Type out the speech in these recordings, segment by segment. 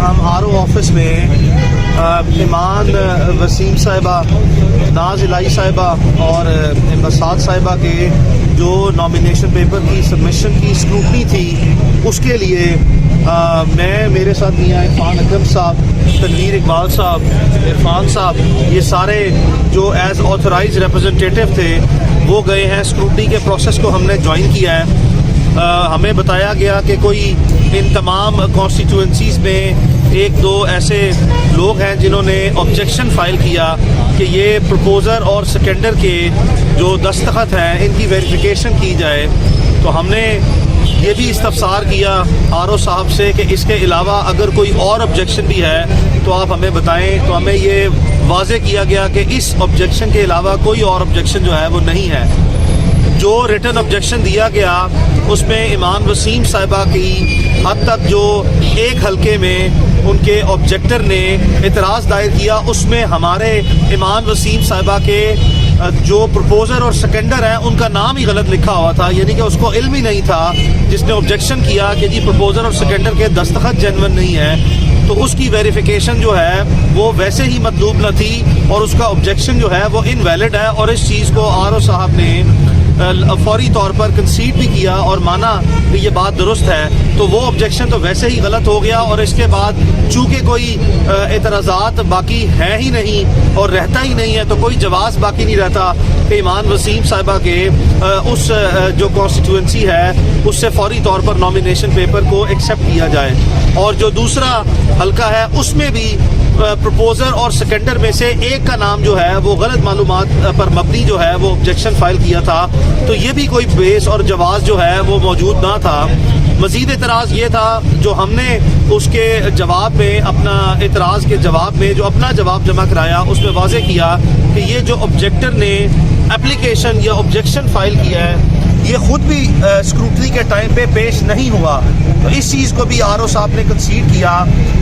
ہم R O office میں ایمان وسیم صاحبہ، ناز الہی صاحبہ اور بسات صاحبہ کے جو نامینیشن پیپر کی سبمیشن کی اسکروٹنی تھی اس کے لیے میں، میرے ساتھ میاں عرفان اکرم صاحب، تنویر اقبال صاحب، عرفان صاحب، یہ سارے جو ایز آتھورائز ریپرزنٹیٹیو تھے وہ گئے ہیں۔ اسکروٹنی کے پروسیس کو ہم نے جوائن کیا ہے۔ ہمیں بتایا گیا کہ کوئی ان تمام کانسٹیٹوئنسیز میں ایک دو ایسے لوگ ہیں جنہوں نے آبجیکشن فائل کیا کہ یہ پرپوزر اور سیکنڈر کے جو دستخط ہیں ان کی ویریفیکیشن کی جائے۔ تو ہم نے یہ بھی استفسار کیا آر او صاحب سے کہ اس کے علاوہ اگر کوئی اور آبجیکشن بھی ہے تو آپ ہمیں بتائیں۔ تو ہمیں یہ واضح کیا گیا کہ اس آبجیکشن کے علاوہ کوئی اور آبجیکشن جو ہے وہ نہیں ہے۔ جو ریٹن آبجیکشن دیا گیا اس میں ایمان وسیم صاحبہ کی حد تک جو ایک حلقے میں ان کے آبجیکٹر نے اعتراض دائر کیا، اس میں ہمارے ایمان وسیم صاحبہ کے جو پرپوزر اور سیکنڈر ہیں ان کا نام ہی غلط لکھا ہوا تھا، یعنی کہ اس کو علم ہی نہیں تھا جس نے آبجیکشن کیا کہ جی پرپوزر اور سیکنڈر کے دستخط جینوئن نہیں ہے۔ تو اس کی ویریفیکیشن جو ہے وہ ویسے ہی مطلوب نہ تھی اور اس کا آبجیکشن جو ہے وہ انویلڈ ہے، اور اس چیز کو آر او صاحب نے فوری طور پر کنسیڈ بھی کیا اور مانا کہ یہ بات درست ہے۔ تو وہ آبجیکشن تو ویسے ہی غلط ہو گیا، اور اس کے بعد چونکہ کوئی اعتراضات باقی ہے ہی نہیں اور رہتا ہی نہیں ہے تو کوئی جواز باقی نہیں رہتا کہ ایمان وسیم صاحبہ کے اس جو کانسٹیٹوئنسی ہے اس سے فوری طور پر نامینیشن پیپر کو ایکسیپٹ کیا جائے۔ اور جو دوسرا حلقہ ہے اس میں بھی پرپوزر اور سیکنڈر میں سے ایک کا نام جو ہے وہ غلط معلومات پر مبنی جو ہے وہ آبجیکشن فائل کیا تھا۔ تو یہ بھی کوئی بیس اور جواز جو ہے وہ موجود نہ تھا۔ مزید اعتراض یہ تھا جو ہم نے اس کے جواب میں، اپنا اعتراض کے جواب میں جو اپنا جواب جمع کرایا اس میں واضح کیا کہ یہ جو آبجیکٹر نے اپلیکیشن یا آبجیکشن فائل کیا ہے یہ خود بھی اسکروٹنی کے ٹائم پہ پیش نہیں ہوا۔ تو اس چیز کو بھی آر او صاحب نے کنسیڈ کیا،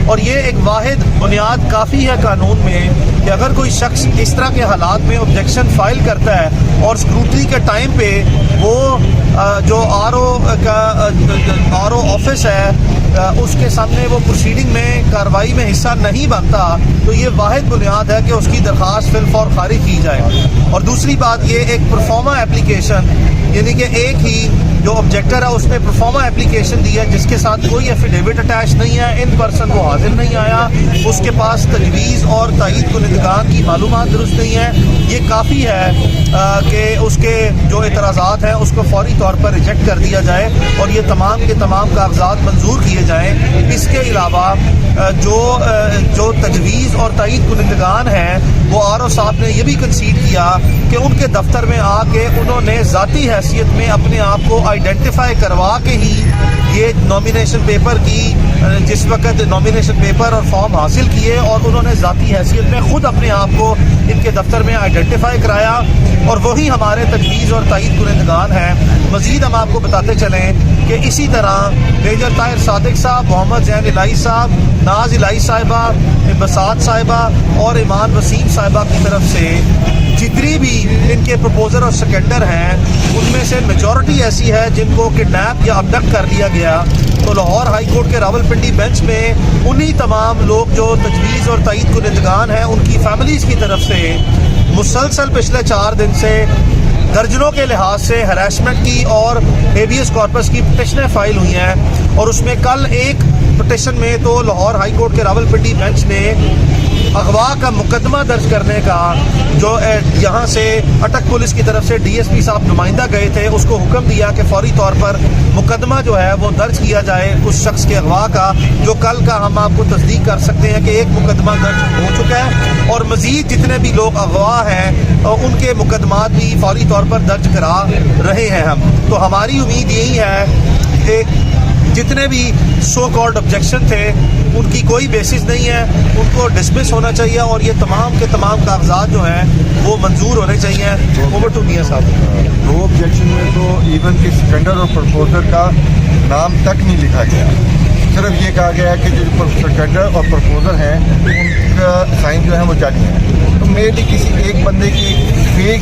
اور یہ ایک واحد بنیاد کافی ہے قانون میں کہ اگر کوئی شخص اس طرح کے حالات میں آبجیکشن فائل کرتا ہے اور اسکروٹنی کے ٹائم پہ وہ جو آر او آفس ہے اس کے سامنے وہ پروسیڈنگ میں کارروائی میں حصہ نہیں بنتا، تو یہ واحد بنیاد ہے کہ اس کی درخواست فی الفور خارج کی جائے۔ اور دوسری بات یہ ایک پرفارما اپلیکیشن، یعنی کہ ایک ہی جو آبجیکٹر ہے اس نے پرفارما اپلیکیشن دی ہے جس کے ساتھ کوئی ایفیڈیوٹ اٹیچ نہیں ہے، ان پرسن وہ حاضر نہیں آیا، اس کے پاس تجویز اور تائید کنندگان کی معلومات درست نہیں ہے، یہ کافی ہے کہ اس کے جو اعتراضات ہیں اس کو فوری طور پر ریجیکٹ کر دیا جائے اور یہ تمام کے تمام کاغذات منظور کیے جائیں۔ اس کے علاوہ جو تجویز اور تائید کنندگان ہیں وہ آر او صاحب نے یہ بھی کنسیڈ کیا کہ ان کے دفتر میں آ کے انہوں نے ذاتی حیثیت میں اپنے آپ کو آئیڈینٹیفائی کروا کے ہی یہ نامینیشن پیپر کی جس وقت نامینیشن پیپر اور فارم حاصل کیے اور انہوں نے ذاتی حیثیت میں خود اپنے آپ کو ان کے دفتر میں آئیڈینٹیفائی کرایا، اور وہی ہمارے تجویز اور تائید کنندگان ہیں۔ مزید ہم آپ کو بتاتے چلیں کہ اسی طرح میجر طاہر صادق صاحب، محمد زین الہی صاحب، ناز الہی صاحبہ، بسات صاحبہ اور ایمان وسیم صاحبہ کی طرف سے جتنی بھی ان کے پرپوزر اور سیکنڈر ہیں ان میں سے میجورٹی ایسی ہے جن کو کڈنیپ یا ابڈکٹ کر لیا گیا۔ تو لاہور ہائی کورٹ کے راولپنڈی بینچ میں انہی تمام لوگ جو تجویز اور تائید کنندگان ہیں ان کی فیملیز کی طرف سے مسلسل پچھلے 4 دن سے درجنوں کے لحاظ سے ہراسمنٹ کی اور ہیبیس کارپس کی پٹیشنیں فائل ہوئی ہیں، اور اس میں کل ایک پٹیشن میں تو لاہور ہائی کورٹ کے راولپنڈی بینچ نے اغوا کا مقدمہ درج کرنے کا جو یہاں سے اٹک پولیس کی طرف سے ڈی ایس پی صاحب نمائندہ گئے تھے اس کو حکم دیا کہ فوری طور پر مقدمہ جو ہے وہ درج کیا جائے اس شخص کے اغوا کا، جو کل کا ہم آپ کو تصدیق کر سکتے ہیں کہ ایک مقدمہ درج ہو چکا ہے، اور مزید جتنے بھی لوگ اغوا ہیں ان کے مقدمات بھی فوری طور پر درج کرا رہے ہیں ہم۔ تو ہماری امید یہی ہے کہ جتنے بھی سو کالڈ آبجیکشن تھے ان کی کوئی بیسس نہیں ہے، ان کو ڈسمس ہونا چاہیے اور یہ تمام کے تمام کاغذات جو ہیں وہ منظور ہونے چاہیے۔ اوور ٹو میاں صاحب۔ 2 آبجیکشن میں تو ایون کہ سیکنڈر اور پرپوزر کا نام تک نہیں لکھا گیا، صرف یہ کہا گیا ہے کہ جو سیکنڈر اور پرپوزر ہیں ان کا سائن جو ہے وہ جعلی ہے۔ تو میرے کسی ایک بندے کی فیک